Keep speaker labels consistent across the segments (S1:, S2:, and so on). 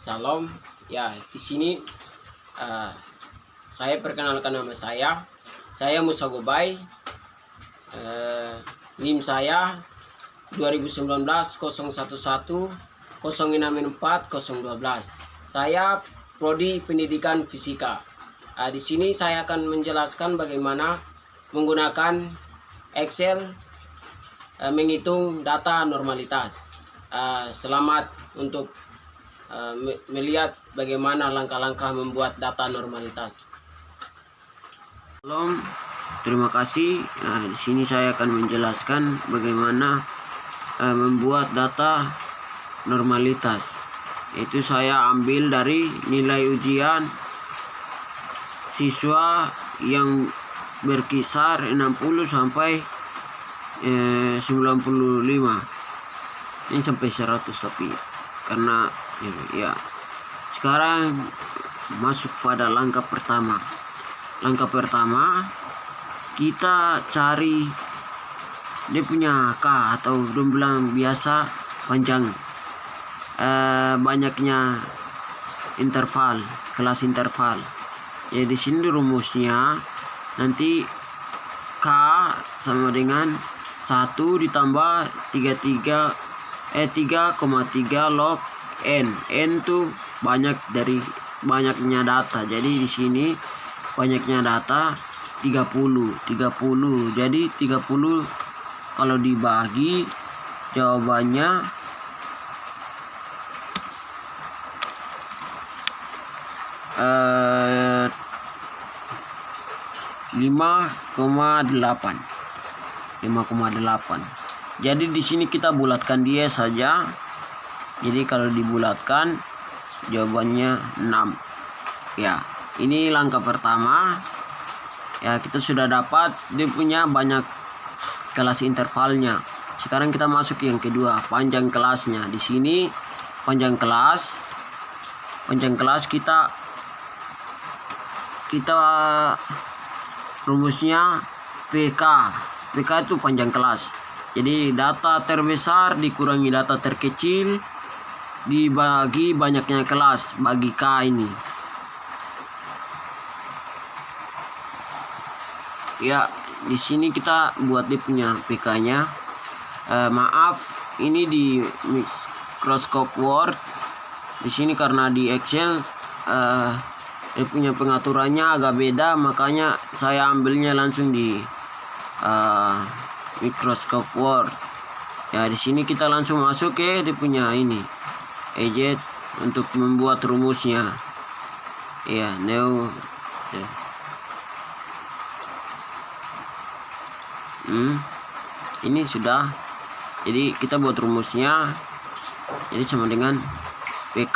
S1: Salam. Ya, di sini saya perkenalkan nama saya. Saya Musa Gobai. NIM saya 2019 011 064 012. Saya prodi Pendidikan Fisika. Di sini saya akan menjelaskan bagaimana menggunakan Excel menghitung data normalitas. Selamat untuk melihat bagaimana langkah-langkah membuat data normalitas.
S2: Salam, terima kasih. Di sini saya akan menjelaskan bagaimana membuat data normalitas. Itu saya ambil dari nilai ujian siswa yang berkisar 60 sampai 95. Ini sampai 100 tapi karena ya. Sekarang masuk pada langkah pertama. Langkah pertama kita cari dia punya K atau bilang biasa panjang, banyaknya interval, kelas interval. Ya di sini rumusnya nanti K sama dengan 1 ditambah 3,3 log N. N tuh banyak dari banyaknya data. Jadi di sini banyaknya data 30. Jadi 30 kalau dibagi jawabannya 5,8. Jadi di sini kita bulatkan dia saja. Jadi kalau dibulatkan jawabannya 6. Ya, ini langkah pertama. Ya, kita sudah dapat dia punya banyak kelas intervalnya. Sekarang kita masuk yang kedua, panjang kelasnya. Di sini panjang kelas kita rumusnya PK itu panjang kelas. Jadi data terbesar dikurangi data terkecil dibagi banyaknya kelas, bagi K ini. Ya, di sini kita buat dia punya PK-nya. Maaf, ini di Microsoft Word. Di sini karena di Excel dia punya pengaturannya agak beda, makanya saya ambilnya langsung di Microsoft Word. Ya, di sini kita langsung masuk ke dia punya ini EJ untuk membuat rumusnya. Ya, new. Ya. Ini sudah. Jadi kita buat rumusnya. Jadi sama dengan PK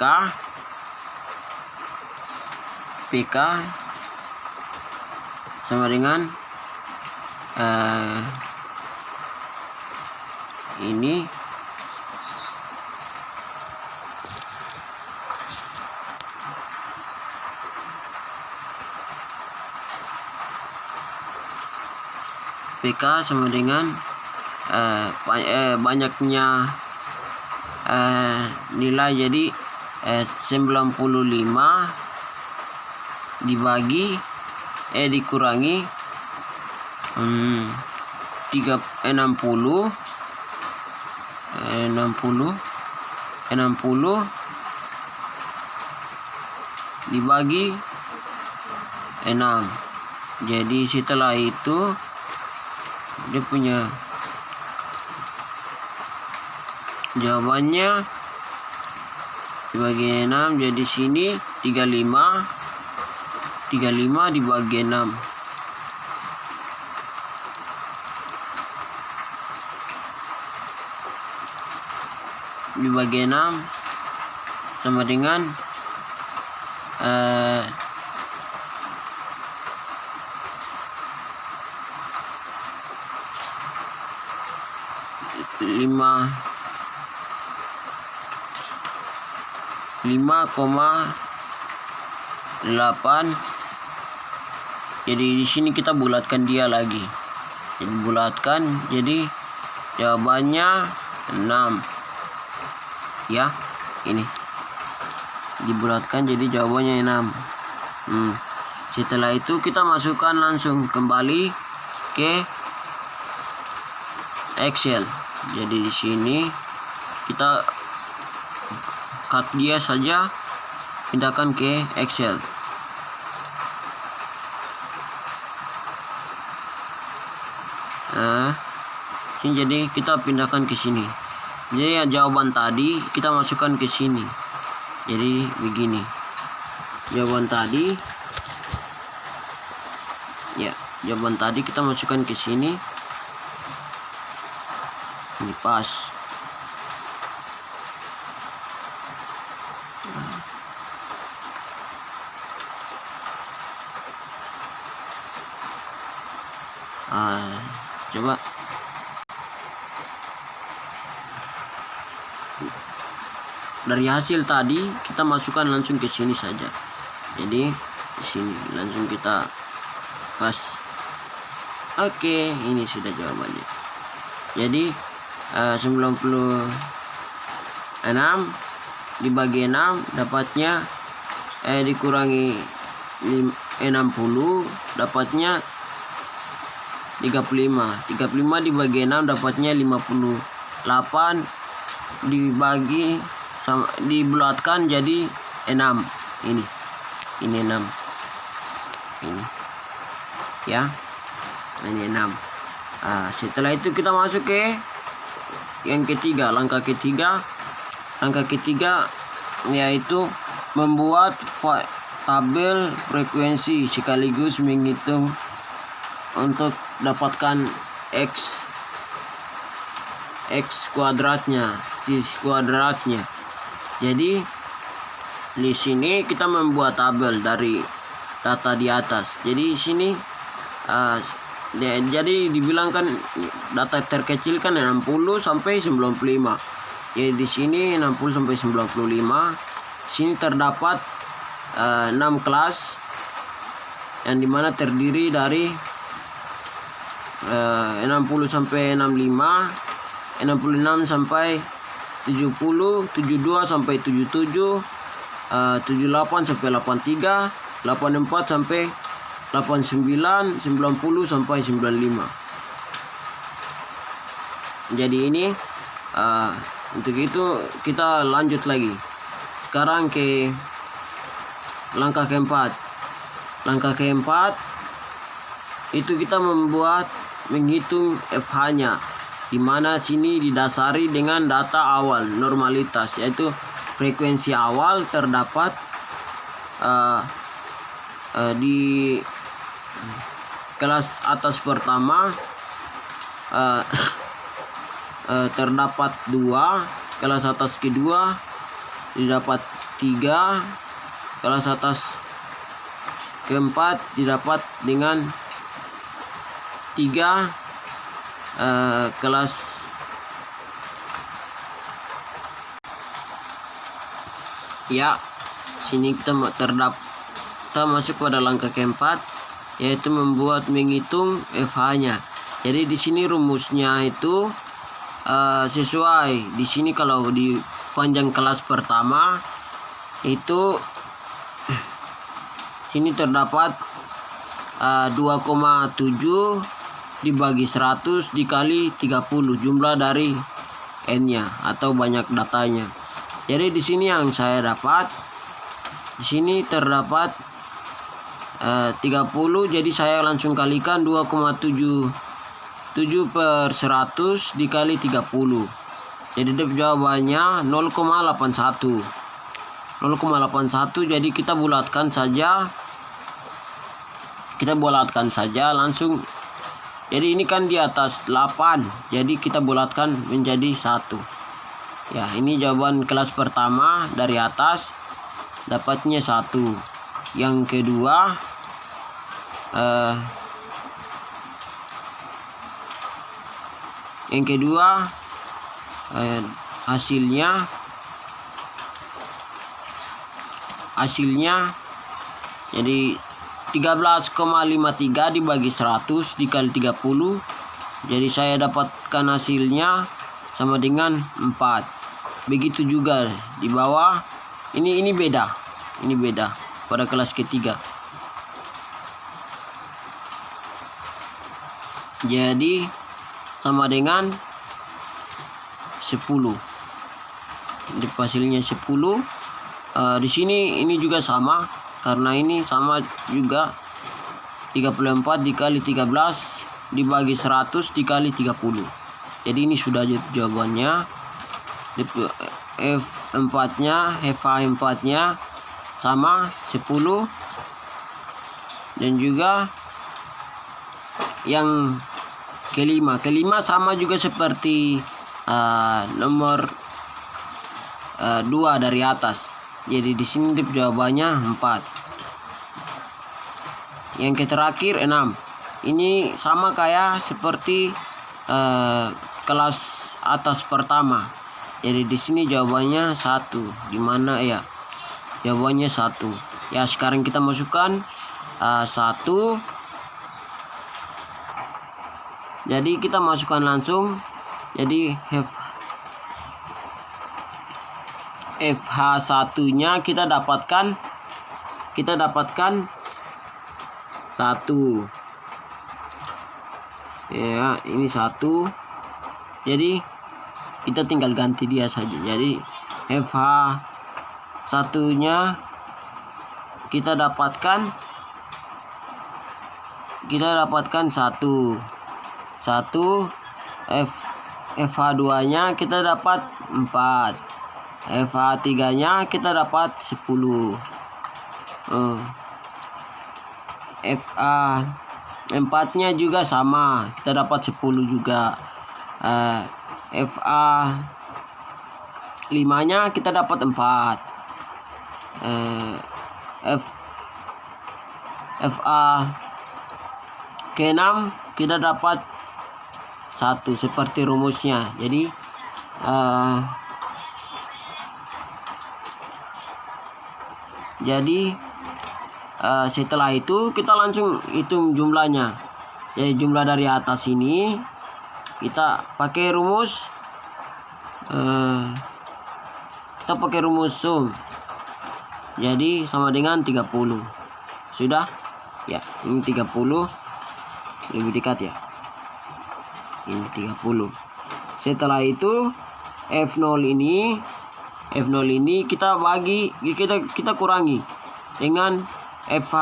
S2: sama dengan ini PK sama dengan banyaknya nilai. Jadi 95 dibagi dikurangi 60 dibagi 6. Jadi setelah itu dia punya jawabannya dibagi 6. Jadi sini 35 dibagi 6. Dibagi 6 sama dengan 5,8. Jadi di sini kita bulatkan dia lagi. Jadi bulatkan, jadi jawabannya 6. Ya, ini dibulatkan jadi jawabannya 6. Setelah itu kita masukkan langsung kembali ke Excel. Jadi di sini kita cut dia saja, pindahkan ke Excel. Ini jadi kita pindahkan ke sini. Jadi jawaban tadi kita masukkan ke sini. Jadi begini. Jawaban tadi kita masukkan ke sini. Ini pas. Coba dari hasil tadi kita masukkan langsung ke sini saja. Jadi di sini langsung kita pas. Oke, ini sudah jawabannya. Jadi 96 dibagi 6 dapatnya dikurangi 60 dapatnya 35 dibagi 6 dapatnya 58 dibagi sama dibulatkan jadi 6. Ini 6 ini ya, ini 6. Setelah itu kita masuk ke yang ketiga, langkah ketiga yaitu membuat tabel frekuensi sekaligus menghitung untuk dapatkan x kuadratnya, y kuadratnya. Jadi di sini kita membuat tabel dari data di atas. Jadi sini jadi dibilangkan data terkecil kan 60 sampai 95. Jadi di sini 60 sampai 95. Sini terdapat 6 kelas yang dimana terdiri dari 60 sampai 65, 66 sampai 70, 72 sampai 77, 78 sampai 83, 84 sampai 89, 90 sampai 95. Jadi ini untuk itu kita lanjut lagi. Sekarang ke langkah keempat. Langkah keempat itu kita menghitung FH-nya, di mana sini didasari dengan data awal normalitas, yaitu frekuensi awal terdapat di kelas atas pertama terdapat 2, kelas atas kedua didapat 3, kelas atas keempat didapat dengan 3, kelas ya, sini kita masuk pada langkah keempat, yaitu menghitung FH-nya. Jadi di sini rumusnya itu sesuai. Di sini kalau di panjang kelas pertama itu sini terdapat 2,7 dibagi 100 dikali 30 jumlah dari n-nya atau banyak datanya. Jadi di sini yang saya dapat, di sini terdapat 30, jadi saya langsung kalikan 2,7 per 100 dikali 30. Jadi jawabannya 0,81. 0,81, jadi kita bulatkan saja langsung. Jadi ini kan di atas 8, jadi kita bulatkan menjadi 1. Ya, ini jawaban kelas pertama dari atas dapatnya 1. Yang kedua hasilnya jadi 13,53 dibagi 100 dikali 30. Jadi saya dapatkan hasilnya sama dengan 4. Begitu juga di bawah ini beda. Ini beda pada kelas ketiga. Jadi sama dengan 10. Di hasilnya 10. Di sini ini juga sama karena ini sama juga 34 dikali 13 dibagi 100 dikali 30. Jadi ini sudah jawabannya. F4-nya, FH4-nya sama 10. Dan juga yang kelima sama juga seperti nomor 2 dari atas. Jadi di sini jawabannya 4. Yang terakhir 6. Ini sama kayak seperti kelas atas pertama. Jadi di sini jawabannya 1. Di mana ya? Jawabannya 1. Ya, sekarang kita masukkan 1. Jadi kita masukkan langsung. Jadi FH1-nya kita dapatkan 1. Ya, ini 1. Jadi kita tinggal ganti dia saja. Jadi FH1-nya kita dapatkan 1. FH2-nya kita dapat 4. FH3-nya kita dapat 10. FA4-nya juga sama, kita dapat 10 juga. FA5-nya kita dapat 4. FA6 kita dapat 1 seperti rumusnya. Jadi setelah itu kita langsung hitung jumlahnya. Jadi jumlah dari atas ini kita pakai rumus sum. Jadi sama dengan 30. Sudah? Ya, ini 30 lebih dekat ya. Ini 30. Setelah itu F0 ini kita bagi, kita kurangi dengan FH.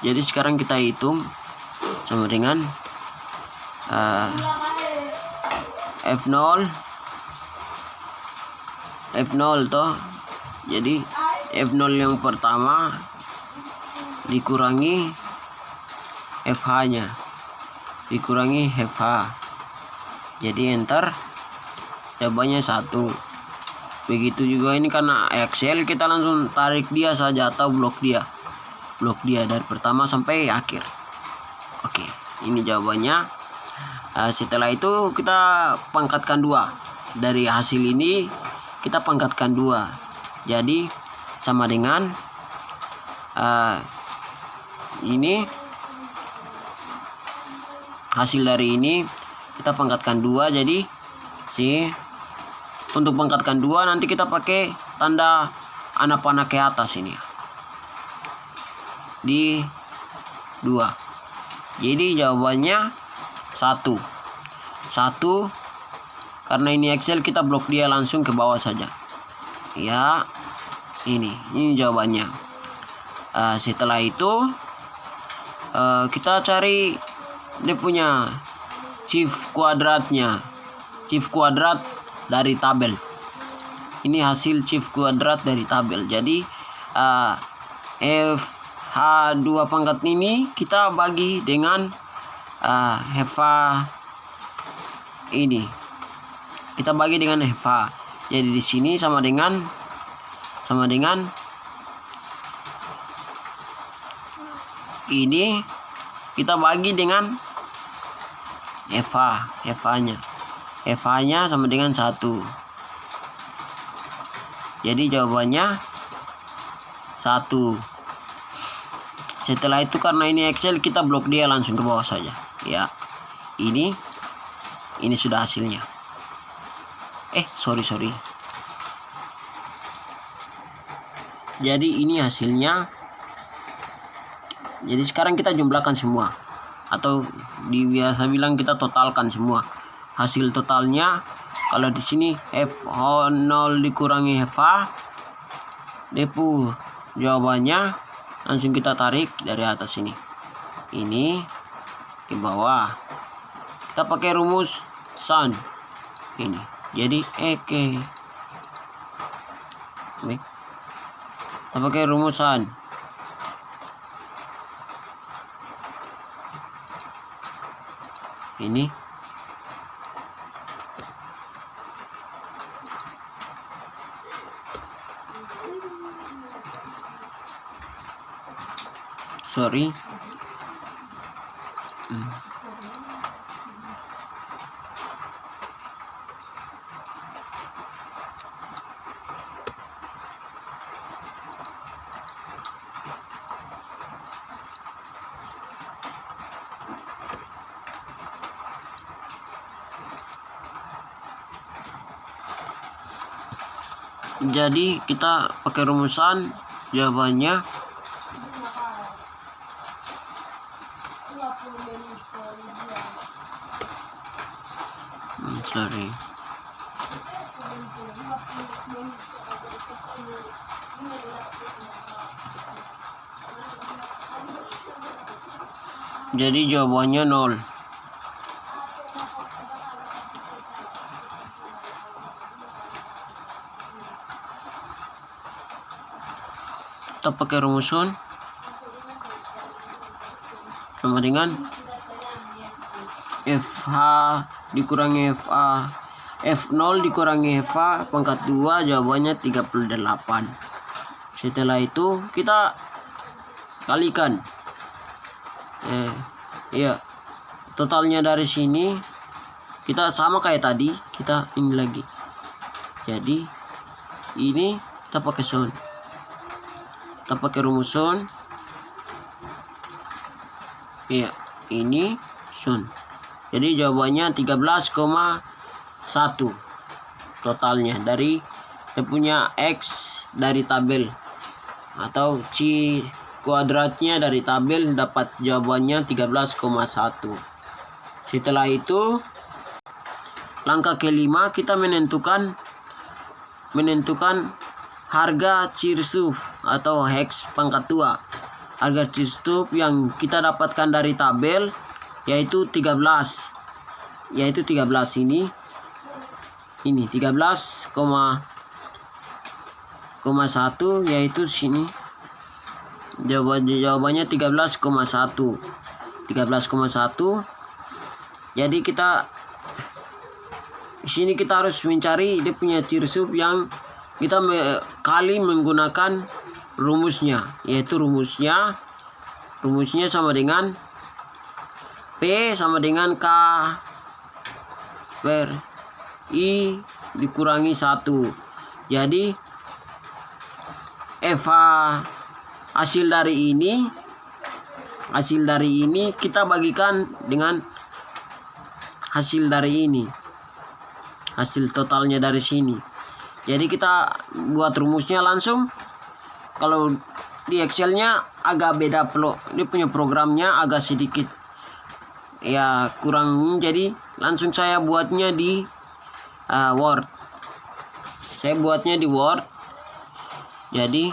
S2: Jadi sekarang kita hitung sama dengan F0 toh. Jadi F0 yang pertama dikurangi FH-nya dikurangi FH. Jadi enter, jawabannya 1. Begitu juga ini karena Excel, kita langsung tarik dia saja atau blok dia dari pertama sampai akhir. Oke, ini jawabannya. Setelah itu kita pangkatkan 2. Dari hasil ini kita pangkatkan 2. Jadi sama dengan ini hasil dari ini kita pangkatkan 2. Jadi untuk pangkatkan 2 nanti kita pakai tanda anak panah ke atas ini di 2. Jadi jawabannya 1. Karena ini Excel, kita blok dia langsung ke bawah saja. Ya, ini jawabannya. Setelah itu kita cari dia punya chief kuadratnya. Chief kuadrat dari tabel. Ini hasil chief kuadrat dari tabel. Jadi FH2 pangkat ini kita bagi dengan FH ini. Kita bagi dengan FH. Jadi di sini sama dengan ini kita bagi dengan FH-nya. FH-nya sama dengan 1. Jadi jawabannya 1. Setelah itu karena ini Excel, kita blok dia langsung ke bawah saja. Ya. Ini sudah hasilnya. sorry. Jadi ini hasilnya. Jadi sekarang kita jumlahkan semua, atau biasa bilang kita totalkan semua. Hasil totalnya kalau di sini F0 dikurangi FH, depu jawabannya langsung kita tarik dari atas sini. Ini di bawah. Kita pakai rumus SAN. Ini. Jadi Baik. Kita pakai rumus SAN. Ini sorry. Jadi kita pakai rumusan, jawabannya sorry. Jadi jawabannya 0. Kita pakai rumusan sama dengan FH dikurangi FA, F0 dikurangi FA pangkat 2, jawabannya 38. Setelah itu kita kalikan. Totalnya dari sini kita sama kayak tadi, kita ini lagi. Jadi ini kita pakai sun. Kita pakai rumus sun. Ini sun. Jadi jawabannya 13,1 totalnya dari dia punya X dari tabel, atau C kuadratnya dari tabel, dapat jawabannya 13,1. Setelah itu langkah kelima kita menentukan harga Kirchhoff atau Hex pangkat 2. Harga Kirchhoff yang kita dapatkan dari tabel yaitu 13 ini 13,1, yaitu sini jawabannya 13,1. Jadi kita di sini kita harus mencari dia punya Kirchhoff yang kita kali menggunakan rumusnya, yaitu rumusnya sama dengan P sama dengan K per I dikurangi 1. Jadi FH hasil dari ini kita bagikan dengan hasil dari ini, hasil totalnya dari sini. Jadi kita buat rumusnya langsung. Kalau di Excelnya agak beda, dia punya programnya agak sedikit kurang, jadi langsung saya buatnya di Word. Saya buatnya di Word. Jadi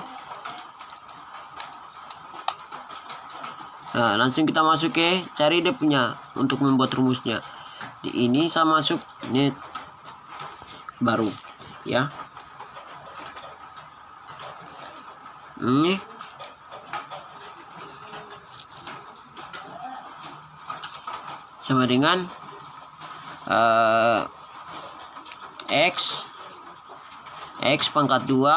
S2: langsung kita masuk cari dia punya untuk membuat rumusnya. Di ini saya masuk ini baru ya. Ini sama dengan X pangkat 2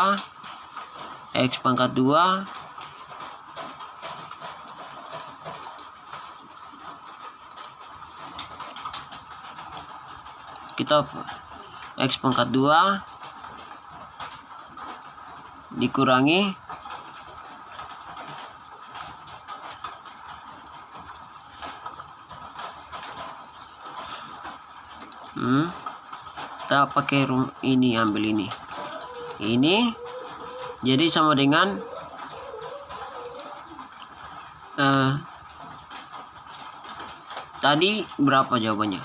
S2: kita X pangkat 2 dikurangi kita pakai ini, ambil ini jadi sama dengan tadi berapa jawabannya.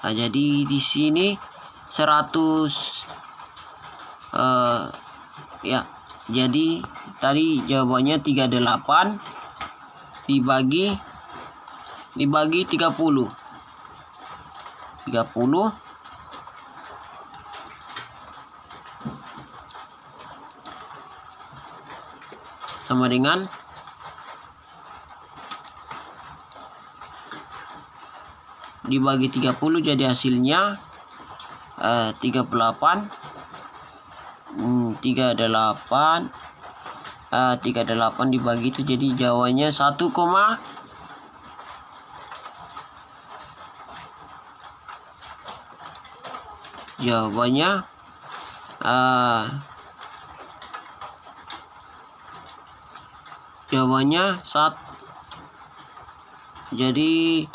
S2: Nah, jadi di sini 100 ya, jadi tadi jawabannya 38 dibagi 30 sama dengan dibagi 30, jadi hasilnya 38 dibagi itu, jadi jawabannya 1, jawabannya jadi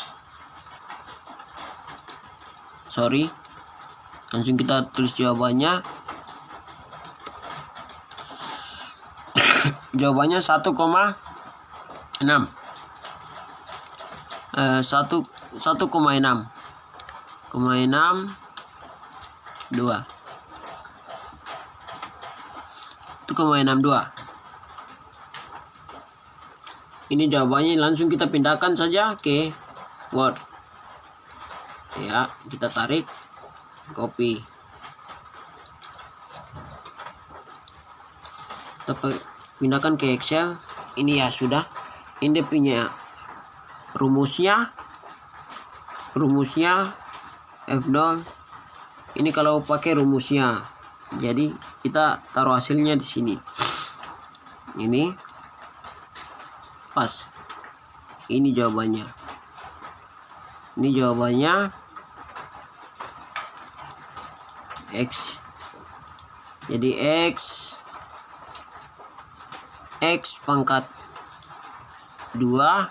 S2: langsung kita tulis jawabannya. Jawabannya 1,6 1,62. Ini jawabannya, langsung kita pindahkan saja ke Word. Ya, kita tarik, copy. Kita pindahkan ke Excel. Ini ya sudah. Ini punya rumusnya F0. Ini kalau pakai rumusnya. Jadi kita taruh hasilnya di sini. Ini pas. Ini jawabannya. X. Jadi X pangkat 2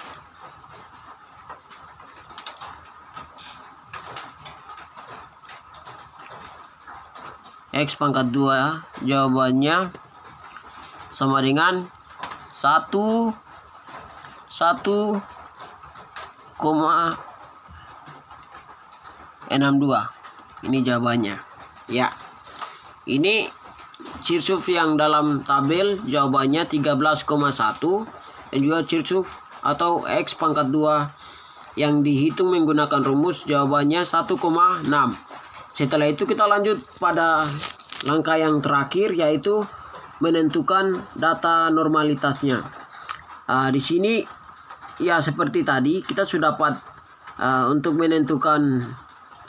S2: jawabannya sama dengan 1,62. Ini jawabannya. Ya. Ini Kirchhoff yang dalam tabel jawabannya 13,1, dan juga Kirchhoff atau X pangkat 2 yang dihitung menggunakan rumus jawabannya 1,6. Setelah itu kita lanjut pada langkah yang terakhir, yaitu menentukan data normalitasnya. Di sini ya seperti tadi kita sudah dapat untuk menentukan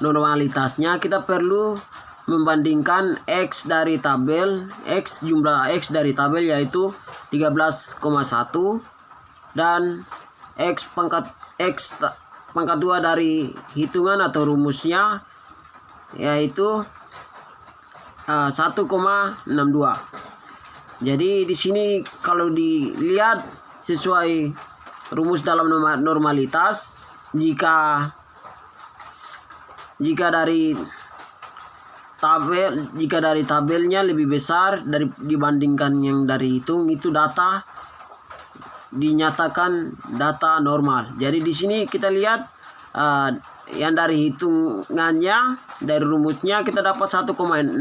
S2: normalitasnya kita perlu membandingkan X dari tabel, jumlah X dari tabel yaitu 13,1 dan X pangkat 2 dari hitungan atau rumusnya yaitu 1,62. Jadi di sini kalau dilihat sesuai rumus dalam normalitas, jika dari tabelnya lebih besar dibandingkan yang dari hitung, itu data dinyatakan data normal. Jadi di sini kita lihat yang dari hitungannya, dari rumusnya kita dapat 1,62,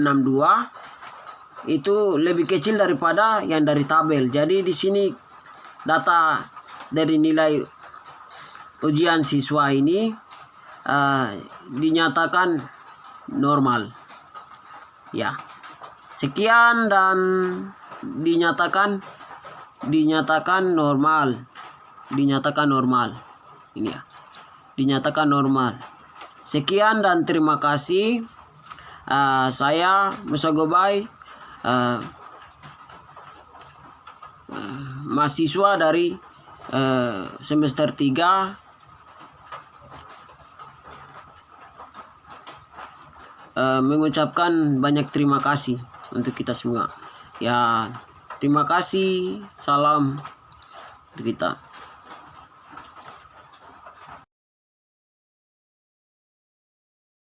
S2: itu lebih kecil daripada yang dari tabel. Jadi di sini data dari nilai ujian siswa ini dinyatakan normal. Ya, sekian dan dinyatakan normal. Ini ya, dinyatakan normal. Sekian dan terima kasih. Saya Musa Gobay, mahasiswa dari semester 3 mengucapkan banyak terima kasih untuk kita semua. Ya, terima kasih. Salam untuk kita.